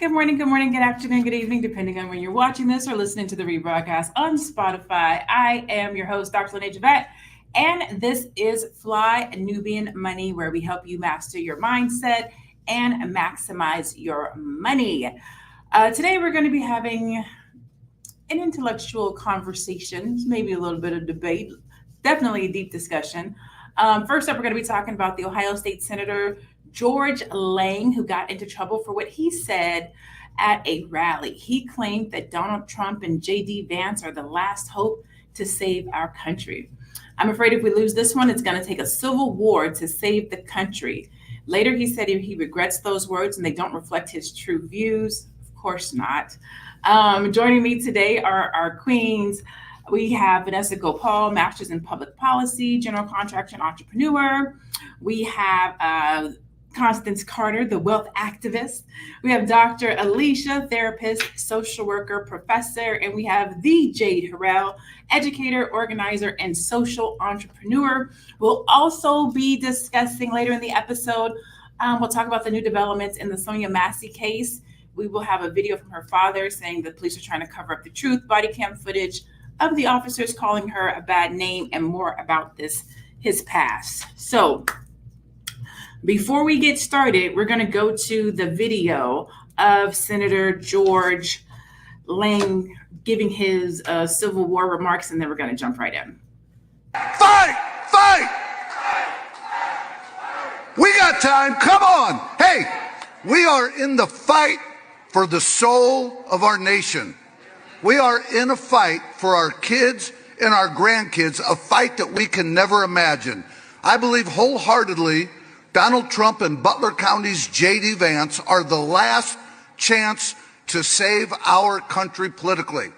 good morning, good afternoon, good evening, depending on when you're watching this or listening to the rebroadcast on Spotify. I am your host, Dr. Lene Javette, and this is Fly Nubian Money, where we help you master your mindset and maximize your money. Today, we're going to be having an intellectual conversation, maybe a little bit of debate, definitely a deep discussion. First up, we're going to be talking about the Ohio State Senator George Lang, who got into trouble for what he said at a rally. He claimed that Donald Trump and J.D. Vance are the last hope to save our country. I'm afraid if we lose this one, it's going to take a civil war to save the country. Later, he said he regrets those words and they don't reflect his true views. Of course not. Joining me today are our queens. We have Vanessa Gopal, Master's in Public Policy, General Contractor and Entrepreneur. We have Constance Carter, the wealth activist. We have Dr. Alicia, therapist, social worker, professor, and we have the Jade Harrell, educator, organizer, and social entrepreneur. We'll also be discussing later in the episode, we'll talk about the new developments in the Sonya Massey case. We will have a video from her father saying the police are trying to cover up the truth, body cam footage of the officers calling her a bad name, and more about his past. So before we get started, we're going to go to the video of Senator George Lang giving his Civil War remarks, and then we're going to jump right in. Fight! Fight! We got time. Come on. Hey, we are in the fight for the soul of our nation. We are in a fight for our kids and our grandkids, a fight that we can never imagine. I believe wholeheartedly Donald Trump and Butler County's J.D. Vance are the last chance to save our country politically.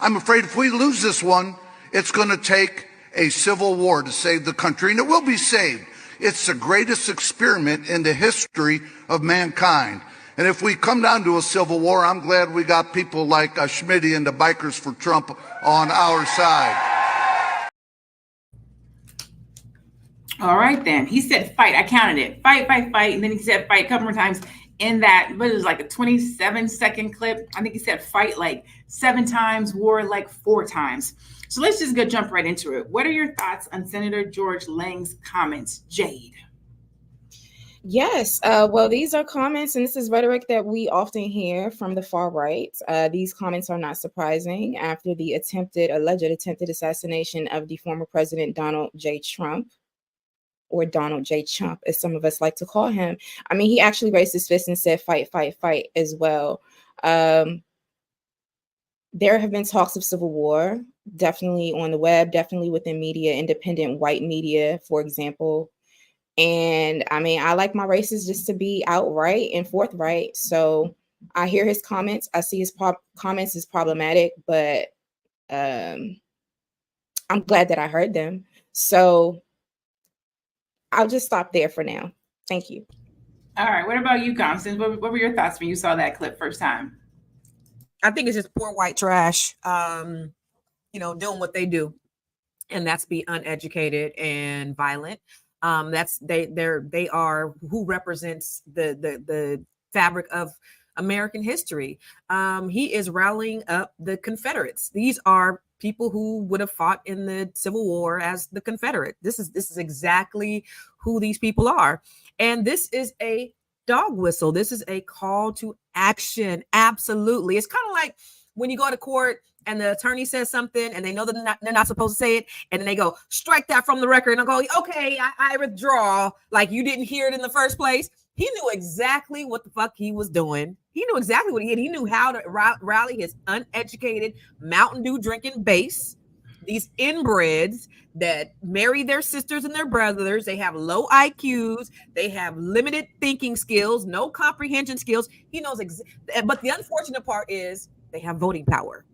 I'm afraid if we lose this one, it's going to take a civil war to save the country, and it will be saved. It's the greatest experiment in the history of mankind. And if we come down to a civil war, I'm glad we got people like Schmitty and the Bikers for Trump on our side. All right, then. He said fight. I counted it. Fight, fight, fight. And then he said fight a couple more times in that, what is like a 27-second clip. I think he said fight like 7 times, war like 4 times. So let's just go jump right into it. What are your thoughts on Senator George Lang's comments, Jade? Yes. Well, these are comments, and this is rhetoric that we often hear from the far right. These comments are not surprising after the alleged attempted assassination of the former president, Donald J. Trump, or Donald J. Chump, as some of us like to call him. I mean, he actually raised his fist and said, fight, fight, fight as well. There have been talks of civil war, definitely on the web, definitely within media, independent white media, for example. And I mean, I like my races just to be outright and forthright. So I hear his comments. I see his comments as problematic, but I'm glad that I heard them. So I'll just stop there for now. Thank you. All right. What about you, Constance? What were your thoughts when you saw that clip first time? I think it's just poor white trash, doing what they do. And that's be uneducated and violent. They are who represents the fabric of American history. He is rallying up the Confederates. These are people who would have fought in the Civil War as the Confederate. This is exactly who these people are. And this is a dog whistle. This is a call to action. Absolutely. It's kind of like when you go to court and the attorney says something and they know that they're not supposed to say it. And then they go, strike that from the record. And I'll go, okay, I withdraw. Like you didn't hear it in the first place. He knew exactly what the fuck he was doing. He knew exactly what he did. He knew how to rally his uneducated Mountain Dew drinking base. These inbreds that marry their sisters and their brothers. They have low IQs. They have limited thinking skills, no comprehension skills. He knows. But the unfortunate part is they have voting power.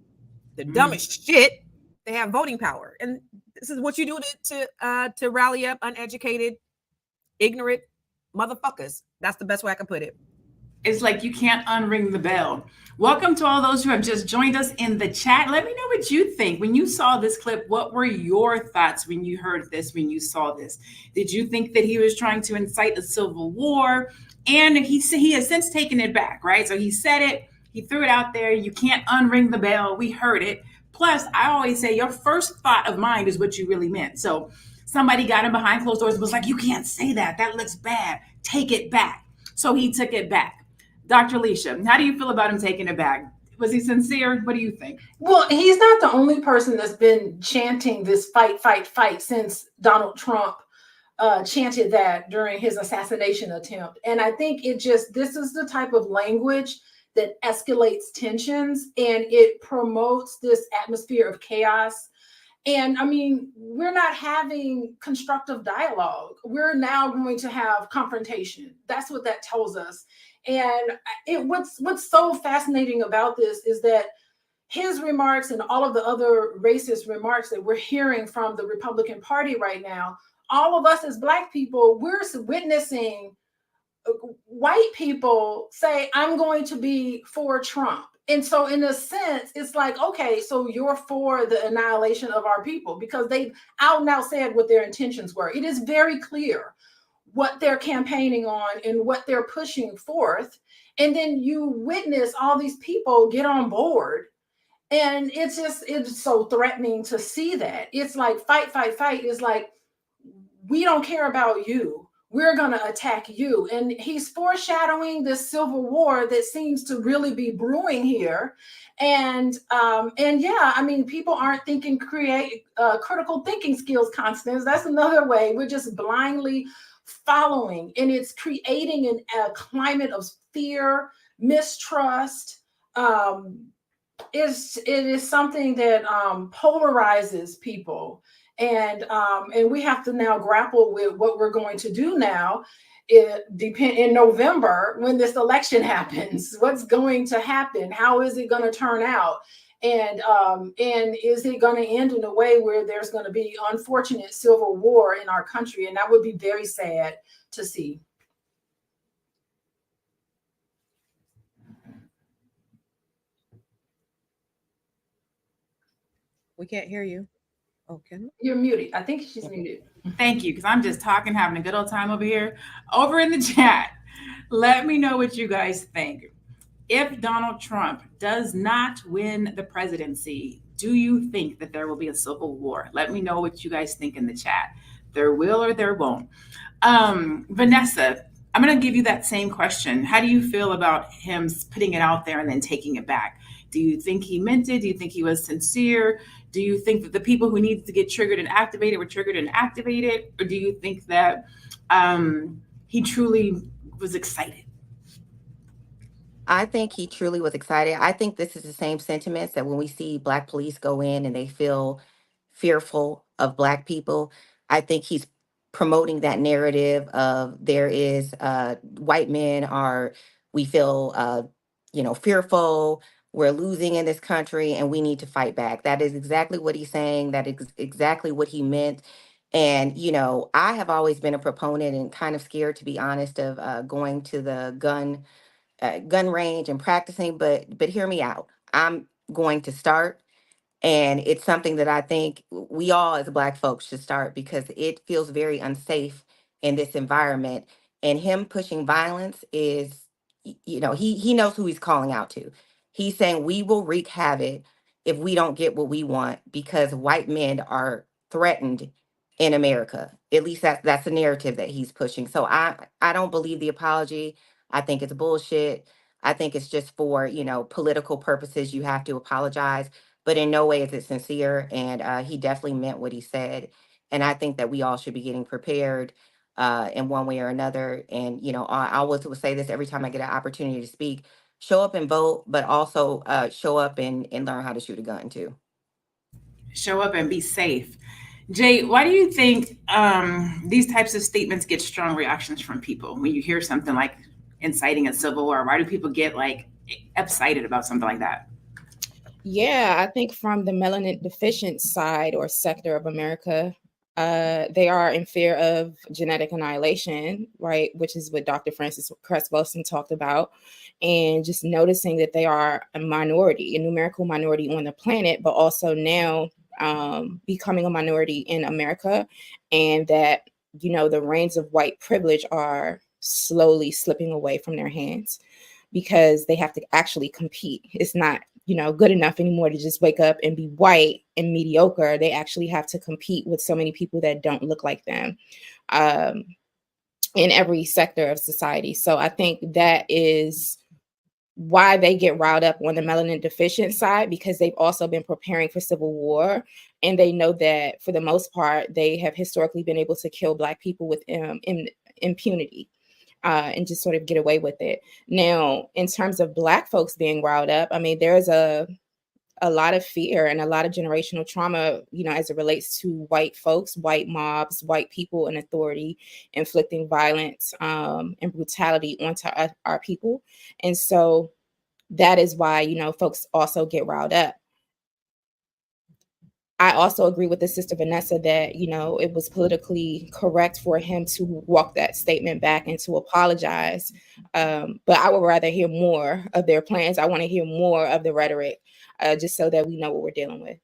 The dumbest shit, they have voting power. And this is what you do to rally up uneducated, ignorant motherfuckers. That's the best way I can put it. It's like you can't unring the bell. Welcome to all those who have just joined us in the chat. Let me know what you think. When you saw this clip, what were your thoughts when you heard this, when you saw this? Did you think that he was trying to incite a civil war? And he has since taken it back, right? So he said it, he threw it out there. You can't unring the bell. We heard it. Plus, I always say your first thought of mind is what you really meant. So somebody got him behind closed doors and was like, you can't say that. That looks bad. Take it back. So he took it back. Dr. Alicia, how do you feel about him taking it back? Was he sincere? What do you think? Well, he's not the only person that's been chanting this fight, fight, fight since Donald Trump chanted that during his assassination attempt. And I think this is the type of language that escalates tensions and it promotes this atmosphere of chaos. And I mean, we're not having constructive dialogue. We're now going to have confrontation. That's what that tells us. And what's so fascinating about this is that his remarks and all of the other racist remarks that we're hearing from the Republican Party right now, all of us as Black people, we're witnessing white people say, I'm going to be for Trump. And so in a sense, it's like, okay, so you're for the annihilation of our people because they've out now said what their intentions were. It is very clear what they're campaigning on and what they're pushing forth. And then you witness all these people get on board. And it's so threatening to see that. It's like fight, fight, fight. It's like, we don't care about you. We're going to attack you. And he's foreshadowing this civil war that seems to really be brewing here. And yeah, I mean, people aren't thinking critical thinking skills, Constance. That's another way. We're just blindly following. And it's creating a climate of fear, mistrust. It is something that polarizes people. And we have to now grapple with what we're going to do now in November when this election happens. What's going to happen? How is it going to turn out? And is it going to end in a way where there's going to be unfortunate civil war in our country? And that would be very sad to see. We can't hear you. Okay. You're muted. I think she's muted. Thank you, because I'm just talking, having a good old time over here. Over in the chat, let me know what you guys think. If Donald Trump does not win the presidency, do you think that there will be a civil war? Let me know what you guys think in the chat. There will or there won't. Vanessa, I'm going to give you that same question. How do you feel about him putting it out there and then taking it back? Do you think he meant it? Do you think he was sincere? Do you think that the people who needed to get triggered and activated were triggered and activated? Or do you think that he truly was excited? I think he truly was excited. I think this is the same sentiments that when we see Black police go in and they feel fearful of Black people, I think he's promoting that narrative of there is white men are, we feel, fearful, we're losing in this country and we need to fight back. That is exactly what he's saying. That is exactly what he meant. And, I have always been a proponent and kind of scared, to be honest, of going to the gun range and practicing, but hear me out. I'm going to start, and it's something that I think we all as Black folks should start because it feels very unsafe in this environment. And him pushing violence is, he knows who he's calling out to. He's saying we will wreak havoc if we don't get what we want because white men are threatened in America. At least that's the narrative that he's pushing. So I don't believe the apology. I think it's bullshit. I think it's just for, political purposes. You have to apologize, but in no way is it sincere. And he definitely meant what he said. And I think that we all should be getting prepared in one way or another. And, I always would say this every time I get an opportunity to speak, show up and vote, but also show up and learn how to shoot a gun too. Show up and be safe. Jay, why do you think these types of statements get strong reactions from people when you hear something like inciting a civil war? Why do people get excited about something like that? Yeah, I think from the melanin deficient side or sector of America, they are in fear of genetic annihilation, right? Which is what Dr. Frances Cress Welsing talked about. And just noticing that they are a minority, a numerical minority on the planet, but also now becoming a minority in America. And that, the reigns of white privilege are slowly slipping away from their hands because they have to actually compete. It's not, good enough anymore to just wake up and be white and mediocre. They actually have to compete with so many people that don't look like them in every sector of society. So I think that is why they get riled up on the melanin deficient side, because they've also been preparing for civil war. And they know that for the most part, they have historically been able to kill Black people with impunity. And just sort of get away with it. Now, in terms of Black folks being riled up, I mean, there's a lot of fear and a lot of generational trauma, as it relates to white folks, white mobs, white people in authority, inflicting violence and brutality onto our people. And so that is why, folks also get riled up. I also agree with the sister Vanessa that, it was politically correct for him to walk that statement back and to apologize. But I would rather hear more of their plans. I want to hear more of the rhetoric, just so that we know what we're dealing with.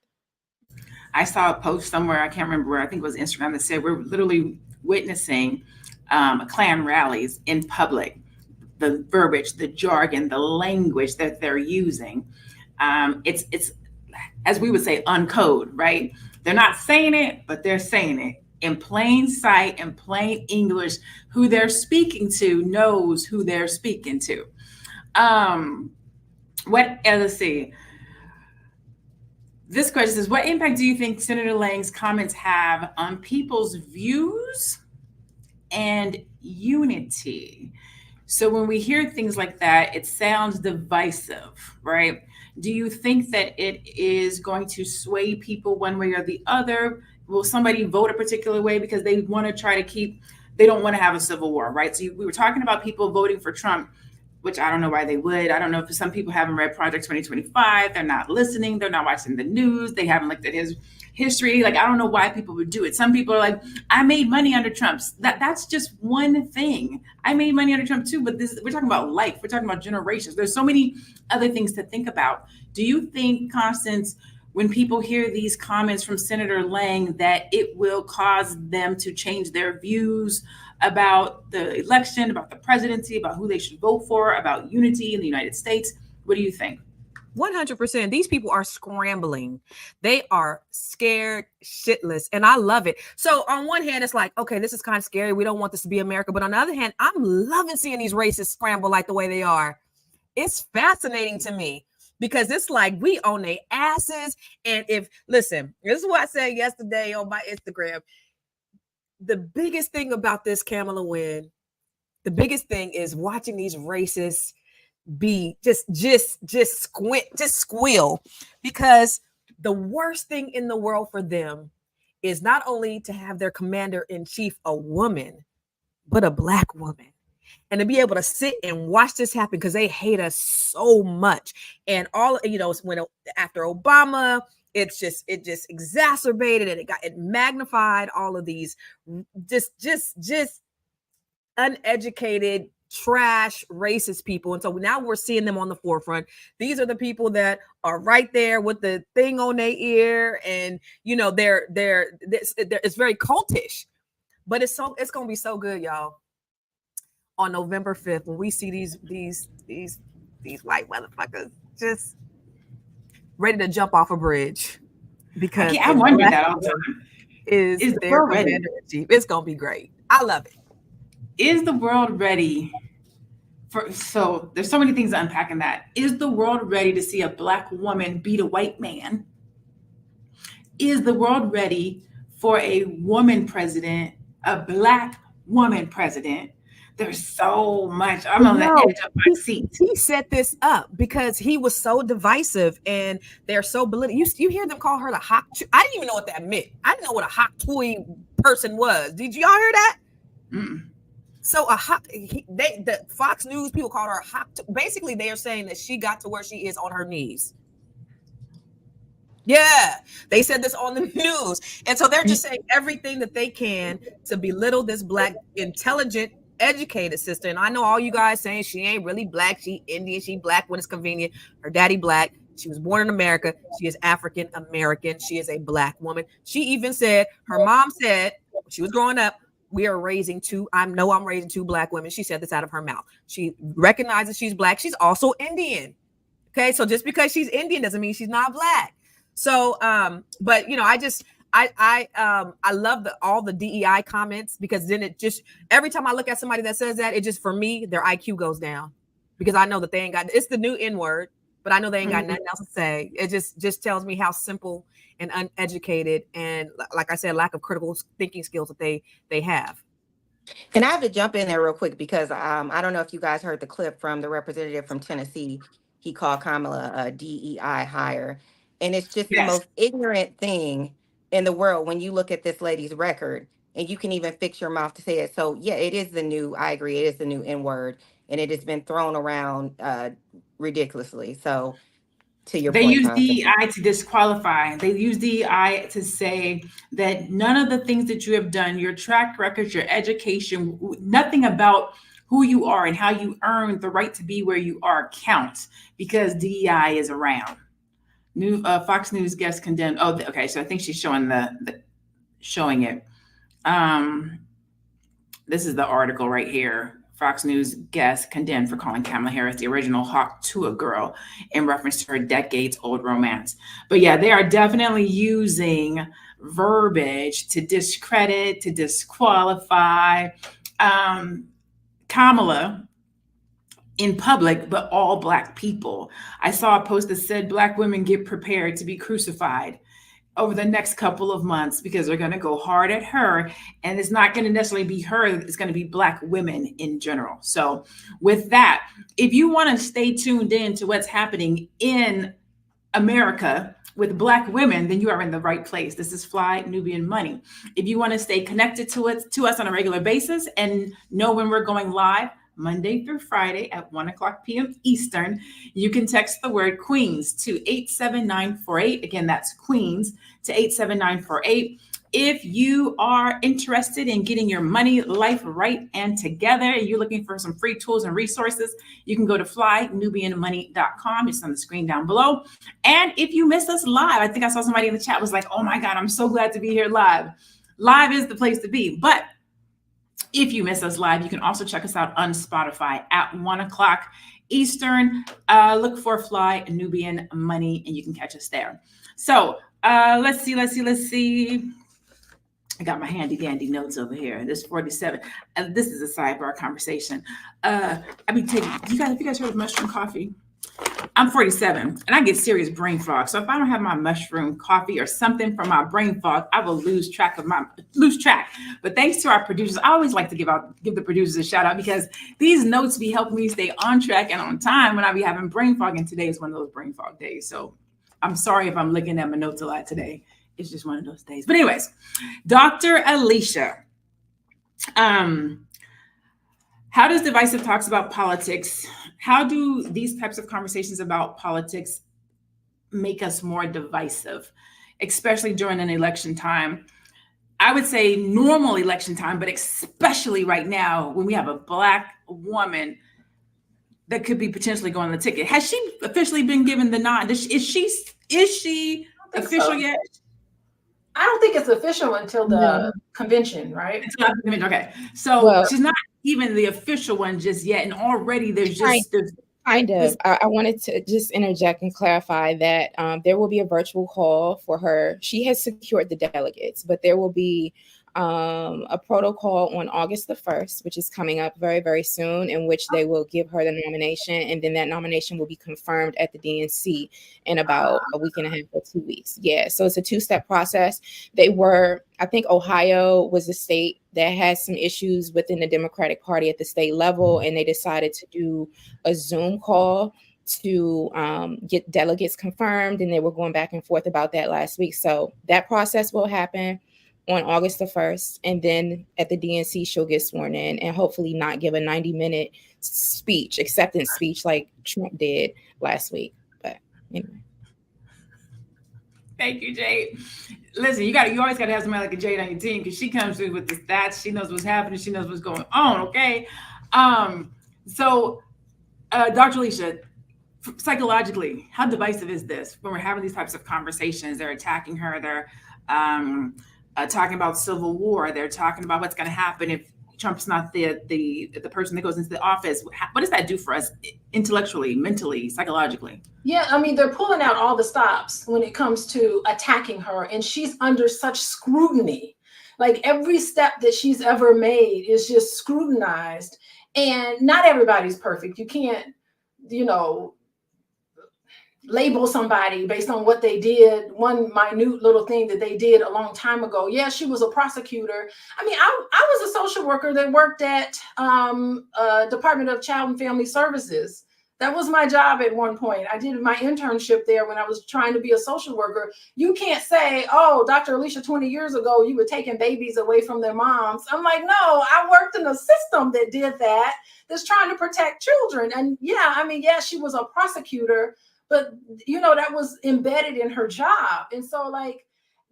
I saw a post somewhere, I can't remember where, I think it was Instagram, that said we're literally witnessing Klan rallies in public. The verbiage, the jargon, the language that they're using, it's as we would say, uncode, right? They're not saying it, but they're saying it in plain sight, in plain English. Who they're speaking to knows who they're speaking to. Let's see. This question says, what impact do you think Senator Lang's comments have on people's views and unity? So when we hear things like that, it sounds divisive, right? Do you think that it is going to sway people one way or the other? Will somebody vote a particular way because they want to try to they don't want to have a civil war, right? So we were talking about people voting for Trump, which I don't know why they would. I don't know if some people haven't read Project 2025. They're not listening. They're not watching the news. They haven't looked at his history. Like, I don't know why people would do it. Some people are like, I made money under Trump. That's just one thing. I made money under Trump too, but we're talking about life. We're talking about generations. There's so many other things to think about. Do you think, Constance, when people hear these comments from Senator Lang, that it will cause them to change their views about the election, about the presidency, about who they should vote for, about unity in the United States? What do you think? 100%. These people are scrambling. They are scared shitless. And I love it. So on one hand, it's like, okay, this is kind of scary. We don't want this to be America. But on the other hand, I'm loving seeing these racists scramble like the way they are. It's fascinating to me because it's like we own their asses. And listen, this is what I said yesterday on my Instagram. The biggest thing about this Kamala win, the biggest thing is watching these racists be just squeal, because the worst thing in the world for them is not only to have their commander-in-chief a woman, but a Black woman. And to be able to sit and watch this happen because they hate us so much. And when after Obama, it just exacerbated and it magnified all of these just uneducated, trash, racist people. And so now we're seeing them on the forefront. These are the people that are right there with the thing on their ear, and it's very cultish. But it's gonna be so good, y'all. On November 5th, when we see these white motherfuckers just ready to jump off a bridge, because I wonder that all the time. Is the their world ready? commander-in-chief. It's gonna be great. I love it. Is the world ready so there's so many things to unpack in that. Is the world ready to see a Black woman beat a white man? Is the world ready for a woman president, a Black woman president? There's so much. I'm on the edge of my seat. He set this up because he was so divisive, and they're so belligerent. You hear them call her the hot. I didn't even know what that meant. I didn't know what a hot toy person was. Did y'all hear that? Mm-mm. So the Fox News people called her hot. Basically, they are saying that she got to where she is on her knees. Yeah, they said this on the news. And so they're just saying everything that they can to belittle this Black, intelligent, educated sister. And I know all you guys saying she ain't really Black. She Indian. She Black when it's convenient. Her daddy Black. She was born in America. She is African American. She is a Black woman. She even said, her mom said, when she was growing up, we are raising I'm raising two Black women. She said this out of her mouth. She recognizes she's Black. She's also Indian. Okay. So just because she's Indian doesn't mean she's not Black. So, but I love all the DEI comments, because then it just, every time I look at somebody that says that, it just, for me, their IQ goes down, because I know that they ain't got, it's the new N word, but I know they ain't got nothing else to say. It just tells me how simple and uneducated, and like I said, lack of critical thinking skills that they have. And I have to jump in there real quick, because I don't know if you guys heard the clip from the representative from Tennessee. He called Kamala a DEI hire. And it's just the most ignorant thing in the world when you look at this lady's record, and you can even fix your mouth to say it. So yeah, it is I agree, it is the new N word, and it has been thrown around ridiculously. So to your They point, use Constance. DEI to disqualify. They use DEI to say that none of the things that you have done, your track record, your education, nothing about who you are and how you earned the right to be where you are counts, because DEI is around. New Fox News guest condemned. Oh, okay. So I think she's showing showing it. This is the article right here. Fox News guest condemned for calling Kamala Harris the original hawk to a girl, in reference to her decades-old romance. But yeah, they are definitely using verbiage to discredit, to disqualify Kamala in public, but all Black people. I saw a post that said Black women get prepared to be crucified over the next couple of months, because they're going to go hard at her, and it's not going to necessarily be her, it's going to be Black women in general. So with that, if you want to stay tuned in to what's happening in America with Black women, then you are in the right place. This is Fly Nubian Money. If you want to stay connected to us on a regular basis and know when we're going live, Monday through Friday at 1:00 p.m. Eastern, you can text the word Queens to 87948. Again, that's Queens to 87948. If you are interested in getting your money life right and together, and you're looking for some free tools and resources, you can go to flynubianmoney.com. It's on the screen down below. And if you miss us live, I think I saw somebody in the chat was like, oh my God, I'm so glad to be here live. Live is the place to be. But if you miss us live, you can also check us out on Spotify at 1:00 Eastern. Look for Fly Nubian Money, and you can catch us there. So let's see. I got my handy dandy notes over here. This 47. This is a sidebar conversation. Have you guys heard of mushroom coffee? I'm 47 and I get serious brain fog. So if I don't have my mushroom coffee or something for my brain fog, I will lose track. But thanks to our producers, I always like to give the producers a shout out, because these notes be helping me stay on track and on time when I be having brain fog. And today is one of those brain fog days. So I'm sorry if I'm looking at my notes a lot today. It's just one of those days. But anyways, Dr. Alicia, how does divisive talks about politics, how do these types of conversations about politics make us more divisive, especially during an election time? I would say normal election time, but especially right now when we have a Black woman that could be potentially going on the ticket. Has she officially been given the nod? Is she official yet? I don't think it's official until the convention, right? Okay. So she's not even the official one just yet. And already there's kind of. I wanted to just interject and clarify that there will be a virtual call for her. She has secured the delegates, but there will be a protocol on August the 1st, which is coming up very, very soon, in which they will give her the nomination, and then that nomination will be confirmed at the DNC in about a week and a half or 2 weeks. Yeah, so it's a two-step process. I think Ohio was the state that had some issues within the Democratic Party at the state level, and they decided to do a Zoom call to get delegates confirmed, and they were going back and forth about that last week. So that process will happen on August the 1st, and then at the DNC, she'll get sworn in and hopefully not give a 90-minute acceptance speech like Trump did last week. But anyway. Thank you, Jade. Listen, you always got to have somebody like a Jade on your team, because she comes through with the stats. She knows what's happening. She knows what's going on. Okay. So Dr. Alicia, psychologically, how divisive is this when we're having these types of conversations? They're attacking her. They're talking about civil war. They're talking about what's going to happen if Trump's not the person that goes into the office. What does that do for us intellectually, mentally, psychologically? Yeah, I mean, they're pulling out all the stops when it comes to attacking her, and she's under such scrutiny. Like every step that she's ever made is just scrutinized, and not everybody's perfect. You can't, you know, label somebody based on what they did, one minute little thing that they did a long time ago. Yeah, she was a prosecutor. I mean, I was a social worker that worked at Department of Child and Family Services. That was my job at one point. I did my internship there when I was trying to be a social worker. You can't say, oh, Dr. Alicia, 20 years ago, you were taking babies away from their moms. I'm like, no, I worked in a system that did that, that's trying to protect children. And yeah, I mean, yeah, she was a prosecutor, but you know, that was embedded in her job. And so like,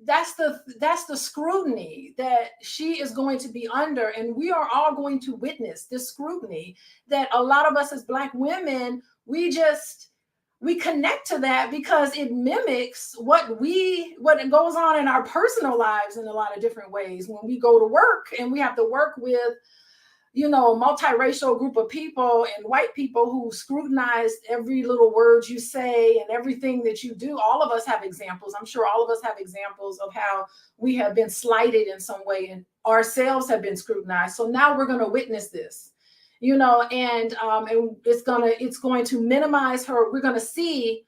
that's the scrutiny that she is going to be under. And we are all going to witness this scrutiny that a lot of us as Black women, we connect to that because it mimics what goes on in our personal lives in a lot of different ways. When we go to work and we have to work with, you know, multiracial group of people and white people who scrutinize every little word you say and everything that you do. All of us have examples. I'm sure all of us have examples of how we have been slighted in some way and ourselves have been scrutinized. So now we're going to witness this, you know, and it's going to minimize her. We're going to see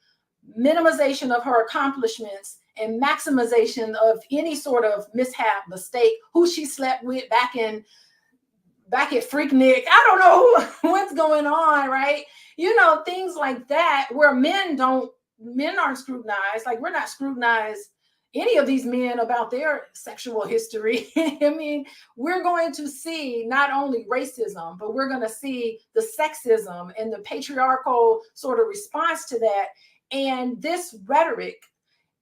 minimization of her accomplishments and maximization of any sort of mishap, mistake, who she slept with back at Freaknik. I don't know what's going on, right? You know, things like that where men aren't scrutinized. Like we're not scrutinized, any of these men, about their sexual history. I mean, we're going to see not only racism, but we're going to see the sexism and the patriarchal sort of response to that. And this rhetoric,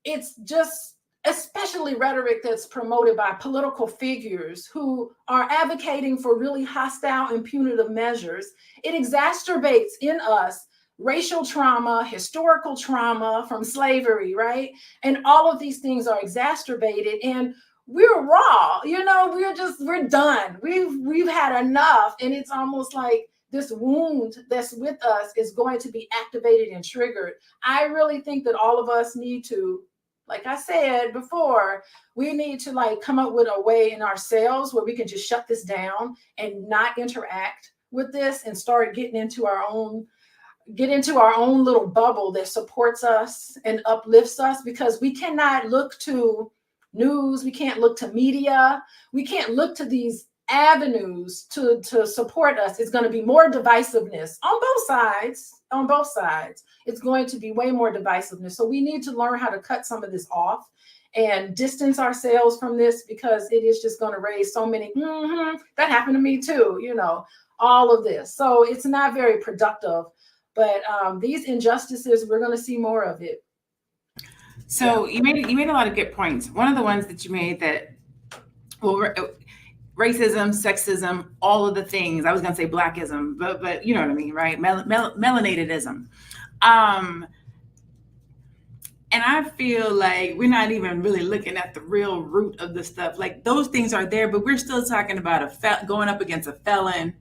it's just, especially rhetoric that's promoted by political figures who are advocating for really hostile and punitive measures. It exacerbates in us racial trauma, historical trauma from slavery, right? And all of these things are exacerbated, and we're raw, you know, we're done. We've had enough. And it's almost like this wound that's with us is going to be activated and triggered. I really think that all of us need to, like I said before, we need to like come up with a way in ourselves where we can just shut this down and not interact with this and start get into our own little bubble that supports us and uplifts us, because we cannot look to news, we can't look to media, we can't look to these avenues to support us. It's going to be more divisiveness on both sides. It's going to be way more divisiveness. So we need to learn how to cut some of this off and distance ourselves from this, because it is just going to raise so many, that happened to me too, you know, all of this. So it's not very productive, but these injustices, we're going to see more of it. So you made a lot of good points. One of the ones that you made that, well, racism, sexism, all of the things. I was going to say blackism, but you know what I mean, right? Melanatedism. And I feel like we're not even really looking at the real root of the stuff. Like those things are there, but we're still talking about going up against a felon,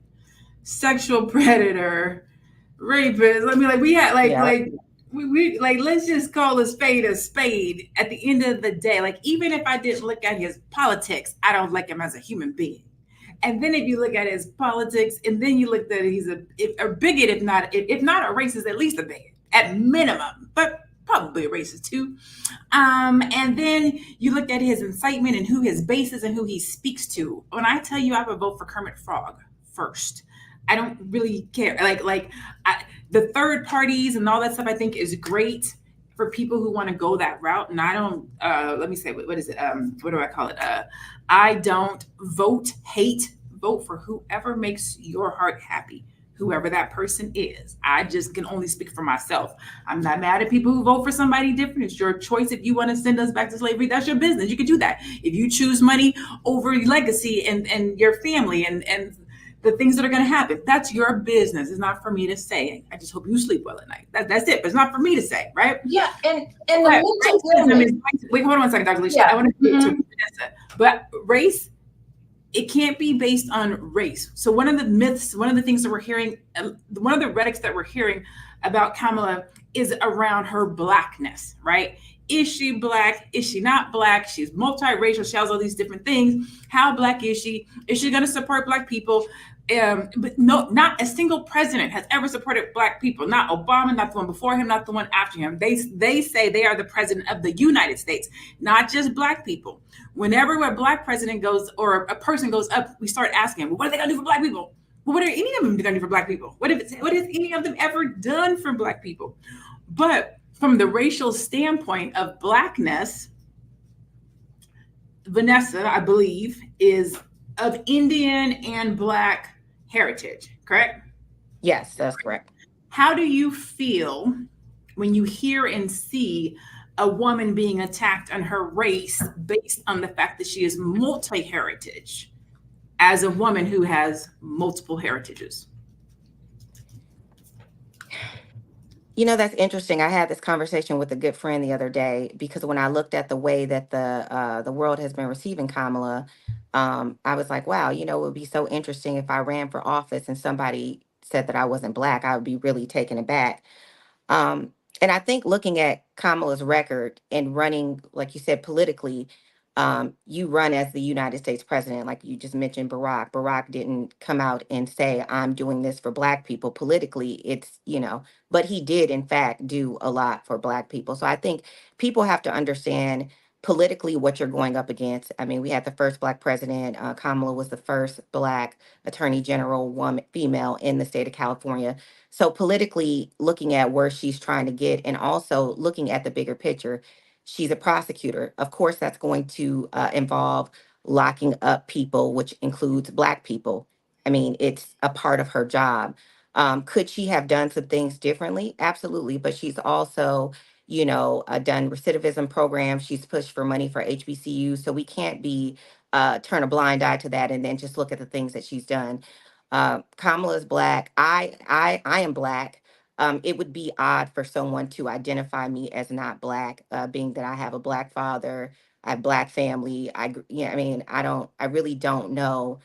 sexual predator, rapist. I mean, like we had we let's just call a spade at the end of the day. Like, even if I didn't look at his politics, I don't like him as a human being. And then if you look at his politics, and then you look at he's a bigot, if not a racist, at least a bigot at minimum, but probably a racist too. And then you look at his incitement and who his base is and who he speaks to. When I tell you I would vote for Kermit Frog first, I don't really care. The third parties and all that stuff I think is great for people who want to go that route. And I don't, let me say, what is it? What do I call it? I don't hate, vote for whoever makes your heart happy, whoever that person is. I just can only speak for myself. I'm not mad at people who vote for somebody different. It's your choice. If you want to send us back to slavery, that's your business. You can do that. If you choose money over legacy and your family and the things that are going to happen. That's your business. It's not for me to say. I just hope you sleep well at night. That's it. But it's not for me to say, right? Yeah, and the But mental racism illness. wait, hold on one second, Dr. Alicia. Yeah. I want to get to Vanessa. But race, it can't be based on race. So one of the myths, one of the things that we're hearing, one of the rhetorics that we're hearing about Kamala is around her blackness, right? Is she black? Is she not black? She's multiracial. She has all these different things. How black is she? Is she going to support black people? But no, not a single president has ever supported black people. Not Obama, not the one before him, not the one after him. They say they are the president of the United States, not just black people. Whenever a black president goes or a person goes up, we start asking, well, what are they going to do for black people? Well, what are any of them going to do for black people? What has any of them ever done for black people? But from the racial standpoint of blackness, Vanessa, I believe, is of Indian and black heritage, correct? Yes, that's correct. How do you feel when you hear and see a woman being attacked on her race based on the fact that she is multi-heritage as a woman who has multiple heritages? You know, that's interesting. I had this conversation with a good friend the other day because when I looked at the way that the world has been receiving Kamala, I was like, wow, you know, it would be so interesting if I ran for office and somebody said that I wasn't black. I would be really taken aback. And I think looking at Kamala's record and running, like you said, politically, you run as the United States president, like you just mentioned Barack. Barack didn't come out and say, I'm doing this for black people. Politically, it's, you know, but he did, in fact, do a lot for black people. So I think people have to understand politically what you're going up against. I mean, we had the first black president. Kamala was the first black attorney general, woman, female in the state of California. So politically, looking at where she's trying to get and also looking at the bigger picture, she's a prosecutor. Of course, that's going to involve locking up people, which includes black people. I mean, it's a part of her job. Could she have done some things differently? Absolutely. But she's also, you know, done recidivism programs. She's pushed for money for HBCUs. So we can't be turn a blind eye to that and then just look at the things that she's done. Kamala is black. I am black. It would be odd for someone to identify me as not black, being that I have a black father, I have black family. Yeah, I mean, I really don't know.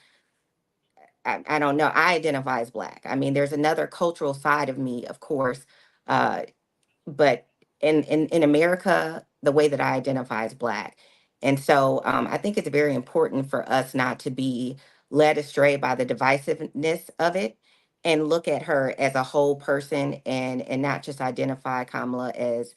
I don't know. I identify as black. I mean, there's another cultural side of me, of course, uh, but in America, the way that I identify is black. And so I think it's very important for us not to be led astray by the divisiveness of it and look at her as a whole person and not just identify Kamala as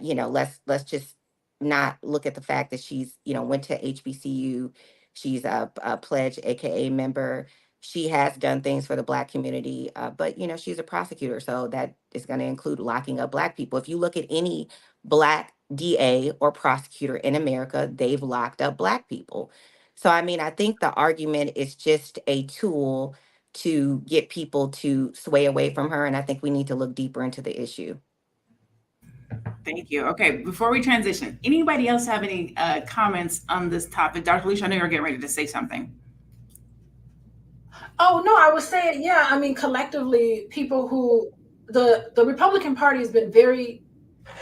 you know, let's just not look at the fact that she's, you know, went to HBCU, she's a pledge AKA member. She has done things for the black community, but you know, she's a prosecutor, so that is going to include locking up black people. If you look at any black DA or prosecutor in America, they've locked up black people. So I mean, I think the argument is just a tool to get people to sway away from her, and I think we need to look deeper into the issue. Thank you. Okay, before we transition, anybody else have any comments on this topic? Dr. Alicia, I know you're getting ready to say something. Oh no, I was saying, yeah, I mean, collectively, people who the Republican Party has been very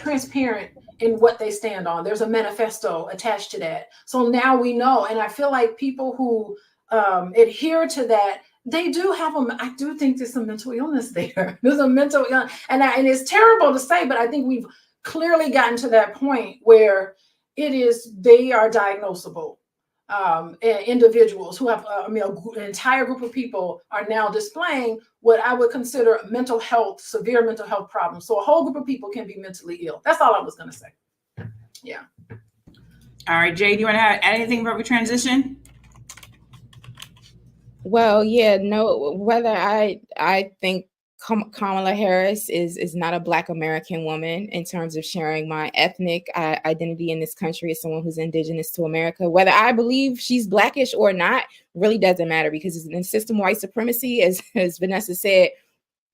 transparent in what they stand on. There's a manifesto attached to that. So now we know. And I feel like people who adhere to that, they do have I do think there's some mental illness there. There's a mental illness. And it's terrible to say, but I think we've clearly gotten to that point where they are diagnosable. Individuals who have, an entire group of people are now displaying what I would consider mental health, severe mental health problems. So a whole group of people can be mentally ill. That's all I was going to say. Yeah. All right, Jay, do you want to add anything before we transition? Well, yeah, no, whether I think Kamala Harris is not a Black American woman in terms of sharing my ethnic identity in this country as someone who's indigenous to America. Whether I believe she's Blackish or not really doesn't matter because in system white supremacy, as Vanessa said,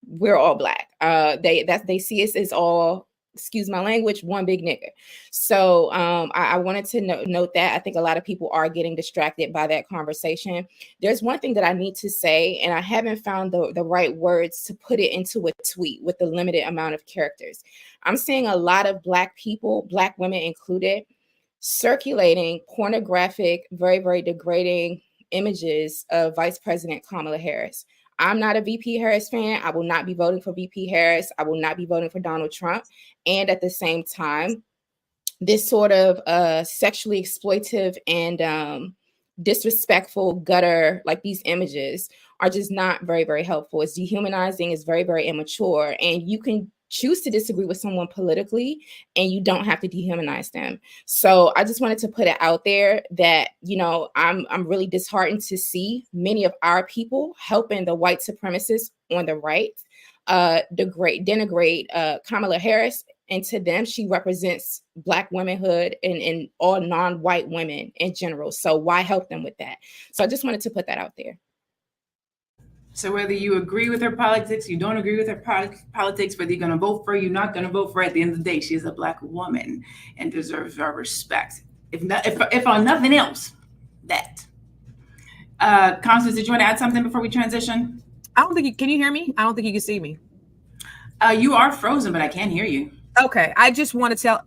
we're all Black. They see us as all excuse my language, one big nigga. So I wanted to note that. I think a lot of people are getting distracted by that conversation. There's one thing that I need to say, and I haven't found the right words to put it into a tweet with the limited amount of characters. I'm seeing a lot of Black people, Black women included, circulating pornographic, very, very degrading images of Vice President Kamala Harris. I'm not a VP Harris fan. I will not be voting for VP Harris. I will not be voting for Donald Trump. And at the same time, this sort of sexually exploitive and disrespectful gutter, like these images, are just not very, very helpful. It's dehumanizing. It's very, very immature. And you can choose to disagree with someone politically, and you don't have to dehumanize them. So I just wanted to put it out there that, I'm really disheartened to see many of our people helping the white supremacists on the right denigrate Kamala Harris. And to them, she represents Black womanhood and all non-white women in general. So why help them with that? So I just wanted to put that out there. So whether you agree with her politics, you don't agree with her politics, whether you're going to vote for her, you're not going to vote for her, at the end of the day, she is a Black woman and deserves our respect. If on nothing else, that. Constance, did you want to add something before we transition? I don't think can you hear me? I don't think you can see me. You are frozen, but I can hear you. Okay. I just want to tell,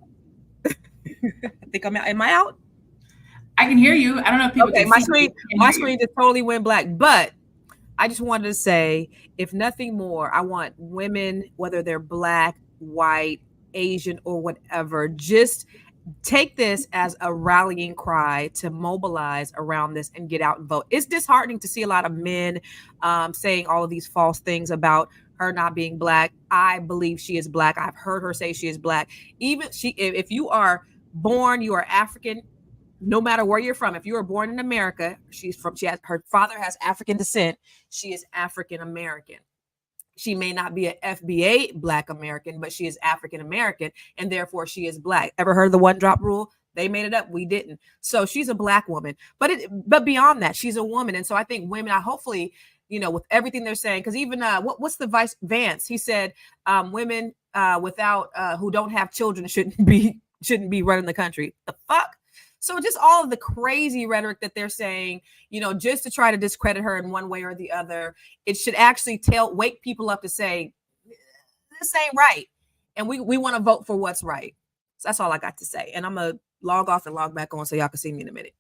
I think I'm out. Am I out? I can hear you. I don't know if people can my see screen, you. my screen just totally went black, but I just wanted to say, if nothing more, I want women, whether they're Black, white, Asian, or whatever, just take this as a rallying cry to mobilize around this and get out and vote. It's disheartening to see a lot of men saying all of these false things about her not being Black. I believe she is Black. I've heard her say she is Black. If you are born, you are African, no matter where you're from. If you were born in America, her father has African descent. She is African American. She may not be an FBA Black American, but she is African American, and therefore she is Black. Ever heard of the one drop rule? They made it up. We didn't. So she's a Black woman. But beyond that, she's a woman. And so I think women, hopefully, with everything they're saying, because even what's the Vice Vance? He said women without who don't have children shouldn't be running the country. The fuck? So just all of the crazy rhetoric that they're saying, just to try to discredit her in one way or the other, it should actually wake people up to say, this ain't right. And we want to vote for what's right. So that's all I got to say. And I'm going to log off and log back on so y'all can see me in a minute.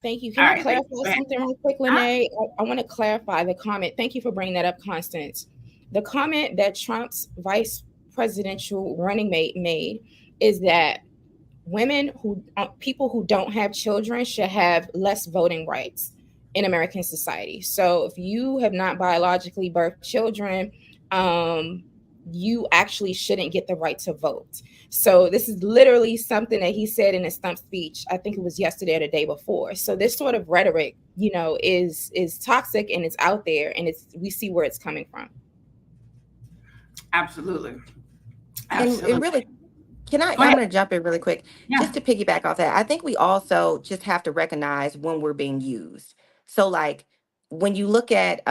Thank you. Can I clarify something real quick, Lene? I want to clarify the comment. Thank you for bringing that up, Constance. The comment that Trump's vice presidential running mate made is that people who don't have children should have less voting rights in American society. So if you have not biologically birthed children, you actually shouldn't get the right to vote. So this is literally something that he said in a stump speech. I think it was yesterday or the day before. So this sort of rhetoric, is toxic, and it's out there, and we see where it's coming from. Absolutely. And really, I'm going to jump in really quick, just to piggyback off that. I think we also just have to recognize when we're being used. So like when you look at,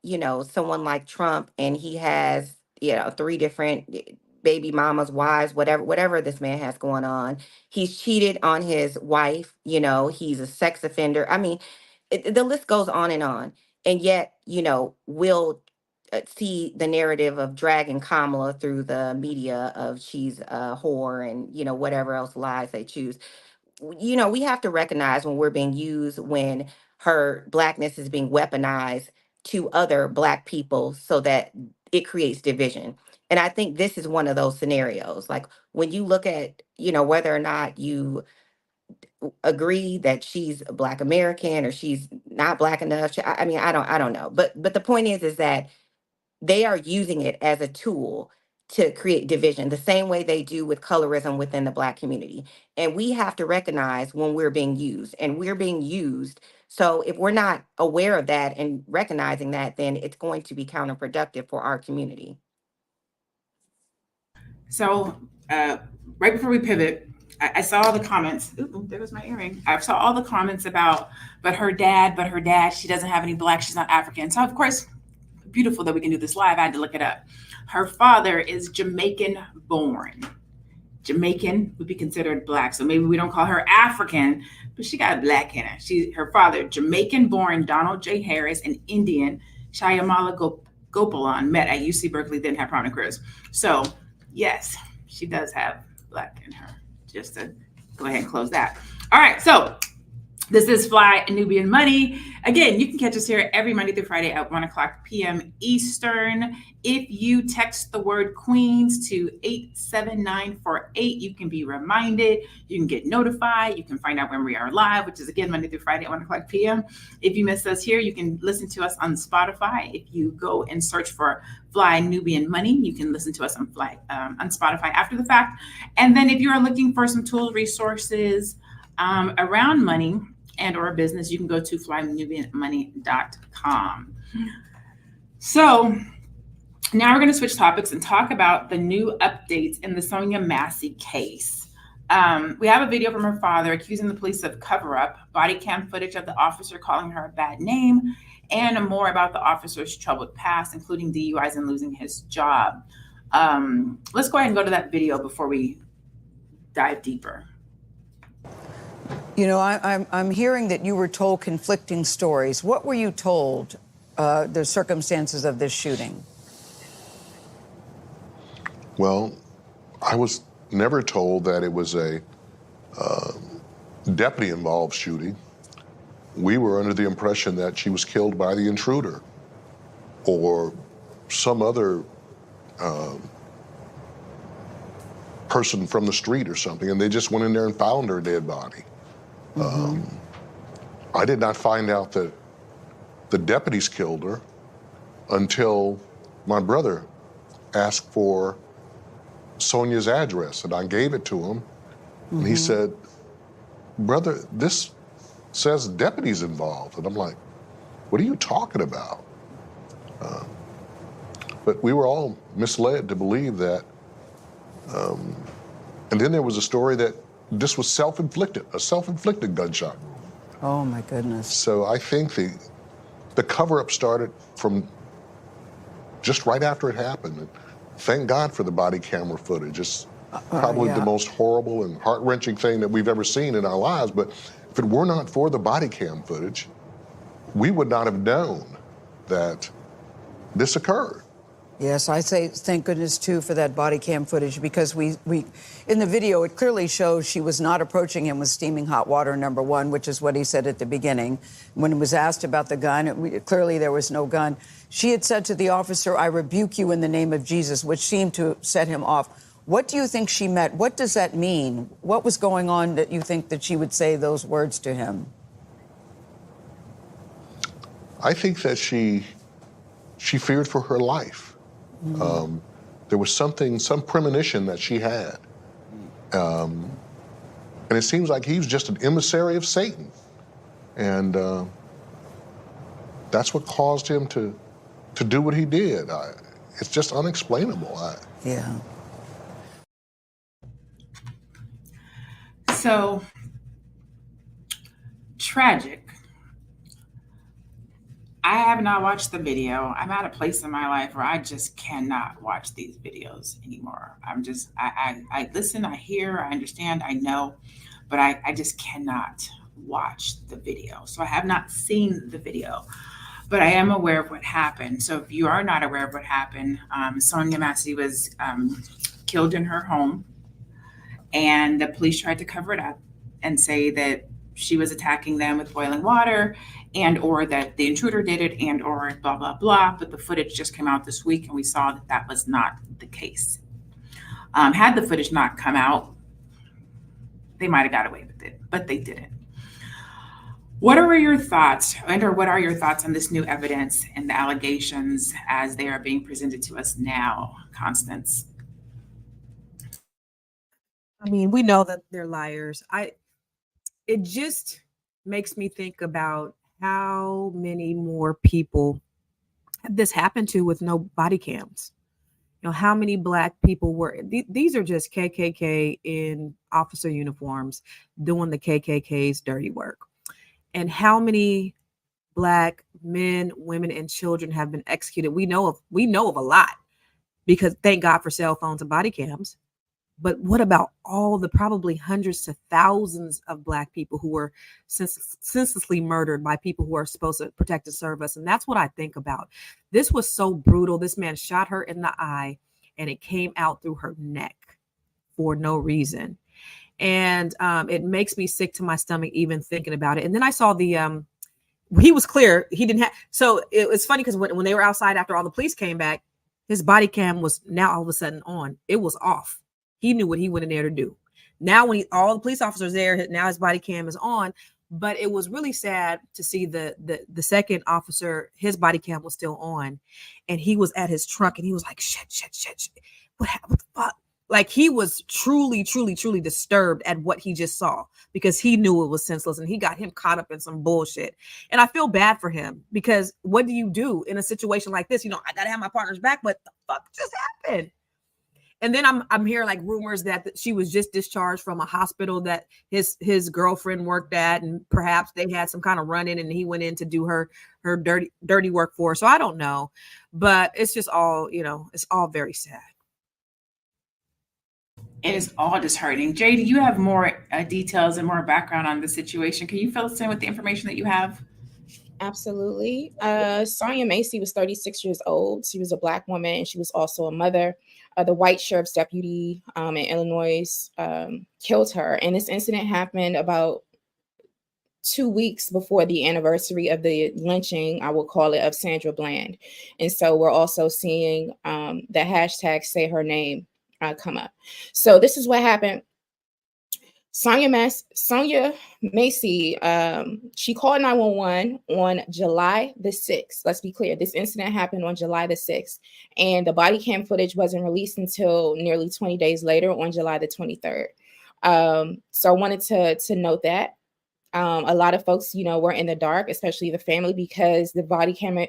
someone like Trump, and he has, 3 different baby mamas, wives, whatever this man has going on. He's cheated on his wife, he's a sex offender. I mean, the list goes on. And yet, we'll see the narrative of dragging Kamala through the media of she's a whore and, whatever else lies they choose. We have to recognize when we're being used, when her Blackness is being weaponized to other Black people so that it creates division. And I think this is one of those scenarios. Like when you look at, whether or not you agree that she's a Black American or she's not Black enough. I don't know. But the point is that they are using it as a tool to create division, the same way they do with colorism within the Black community. And we have to recognize when we're being used, and we're being used. So if we're not aware of that and recognizing that, then it's going to be counterproductive for our community. So right before we pivot, I saw all the comments. Ooh, there goes my earring. I saw all the comments about, but her dad, she doesn't have any Black, she's not African. So of course, beautiful that we can do this live. I had to look it up. Her father is Jamaican born. Jamaican would be considered black. So maybe we don't call her African, but she got black in her. Her father, Jamaican-born Donald J. Harris, and Indian Shyamala Gopalan, met at UC Berkeley, then had prominent careers. So yes, she does have black in her. Just to go ahead and close that. All right, so this is Fly Nubian Money. Again, you can catch us here every Monday through Friday at 1:00 p.m. Eastern. If you text the word Queens to 87948, you can be reminded, you can get notified, you can find out when we are live, which is again Monday through Friday at 1:00 p.m. If you miss us here, you can listen to us on Spotify. If you go and search for Fly Nubian Money, you can listen to us on Spotify after the fact. And then if you are looking for some tools, resources around money and or business, you can go to flynubianmoney.com. So now we're going to switch topics and talk about the new updates in the Sonya Massey case. We have a video from her father accusing the police of cover-up, body cam footage of the officer calling her a bad name, and more about the officer's troubled past, including DUIs and losing his job. Let's go ahead and go to that video before we dive deeper. You know, I'm hearing that you were told conflicting stories. What were you told, the circumstances of this shooting? Well, I was never told that it was a deputy-involved shooting. We were under the impression that she was killed by the intruder or some other person from the street or something, and they just went in there and found her dead body. I did not find out that the deputies killed her until my brother asked for Sonya's address, and I gave it to him. And he said, "Brother, this says deputies involved." And I'm like, "What are you talking about?" But we were all misled to believe that. And then there was a story that this was self-inflicted, a self-inflicted gunshot. Oh, my goodness. So I think the cover-up started from just right after it happened. And thank God for the body camera footage. It's probably the most horrible and heart-wrenching thing that we've ever seen in our lives. But if it were not for the body cam footage, we would not have known that this occurred. Yes, I say thank goodness, too, for that body cam footage, because we in the video, it clearly shows she was not approaching him with steaming hot water, number one, which is what he said at the beginning. When he was asked about the gun, clearly there was no gun. She had said to the officer, "I rebuke you in the name of Jesus," which seemed to set him off. What do you think she meant? What does that mean? What was going on that you think that she would say those words to him? I think that she feared for her life. There was some premonition that she had. And it seems like he was just an emissary of Satan. And that's what caused him to do what he did. It's just unexplainable. Yeah. So tragic. I have not watched the video. I'm at a place in my life where I just cannot watch these videos anymore. I listen, I hear, I understand, I know, but I just cannot watch the video. So I have not seen the video, but I am aware of what happened. So if you are not aware of what happened, Sonya Massey was killed in her home, and the police tried to cover it up and say that she was attacking them with boiling water, and or that the intruder did it, and or blah, blah, blah. But the footage just came out this week, and we saw that that was not the case. Had the footage not come out, they might have got away with it, but they didn't. What are your thoughts, or what are your thoughts on this new evidence and the allegations as they are being presented to us now, Constance? I mean, we know that they're liars. It just makes me think about how many more people have this happened to with no body cams. You know, how many Black people were, these are just KKK in officer uniforms doing the KKK's dirty work. And how many Black men, women, and children have been executed. We know of a lot, because thank God for cell phones and body cams. But what about all the probably hundreds to thousands of Black people who were senselessly murdered by people who are supposed to protect and serve us? And that's what I think about. This was so brutal. This man shot her in the eye and it came out through her neck for no reason. And it makes me sick to my stomach even thinking about it. And then I saw the he was clear. He didn't have. So it was funny because when they were outside after all the police came back, his body cam was now all of a sudden on. It was off. He knew what he went in there to do. Now when all the police officers there, now his body cam is on. But it was really sad to see the second officer, his body cam was still on, and he was at his truck and he was like, shit. What happened? What the fuck? Like he was truly disturbed at what he just saw because he knew it was senseless and he got him caught up in some bullshit. And I feel bad for him because what do you do in a situation like this? You know, I gotta have my partner's back, but the fuck just happened? And then I'm hearing like rumors that she was just discharged from a hospital that his girlfriend worked at, and perhaps they had some kind of run-in and he went in to do her dirty work for her. So I don't know, but it's just all, you know, it's all very sad. It is all disheartening. Jay, do you have more details and more background on the situation? Can you fill us in with the information that you have? Absolutely. Sonya Massey was 36 years old. She was a Black woman, and she was also a mother. The white sheriff's deputy in Illinois killed her. And this incident happened about 2 weeks before the anniversary of the lynching, I will call it, of Sandra Bland. And so we're also seeing the hashtag say her name come up. So this is what happened. Sonya Massey, she called 911 on July the 6th. Let's be clear. This incident happened on July the 6th, and the body cam footage wasn't released until nearly 20 days later on July the 23rd. So I wanted to note that. A lot of folks, you know, were in the dark, especially the family, because the body camera,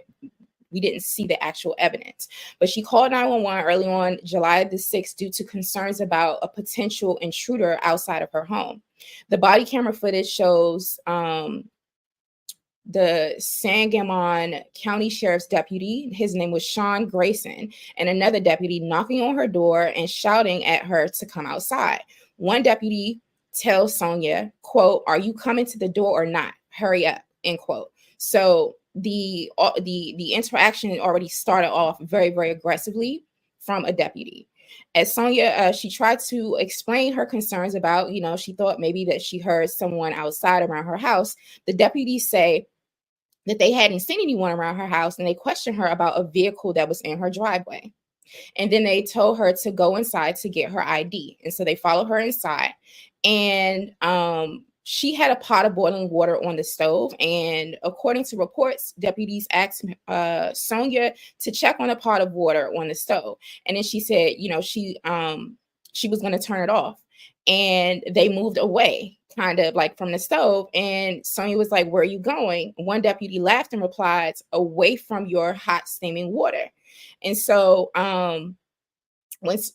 we didn't see the actual evidence. But she called 911 early on July the 6th due to concerns about a potential intruder outside of her home. The body camera footage shows the Sangamon County Sheriff's deputy, his name was Sean Grayson, and another deputy knocking on her door and shouting at her to come outside. One deputy tells Sonya, quote, "Are you coming to the door or not? Hurry up," end quote. So the interaction already started off very, very aggressively from a deputy. As Sonya, she tried to explain her concerns about, you know, she thought maybe that she heard someone outside around her house. The deputies say that they hadn't seen anyone around her house, and they questioned her about a vehicle that was in her driveway. And then they told her to go inside to get her ID. And so they followed her inside, and she had a pot of boiling water on the stove. And according to reports, deputies asked Sonya to check on a pot of water on the stove. And then she said, you know, she was going to turn it off. And they moved away, kind of like from the stove. And Sonya was like, "Where are you going?" One deputy laughed and replied, "Away from your hot steaming water." And so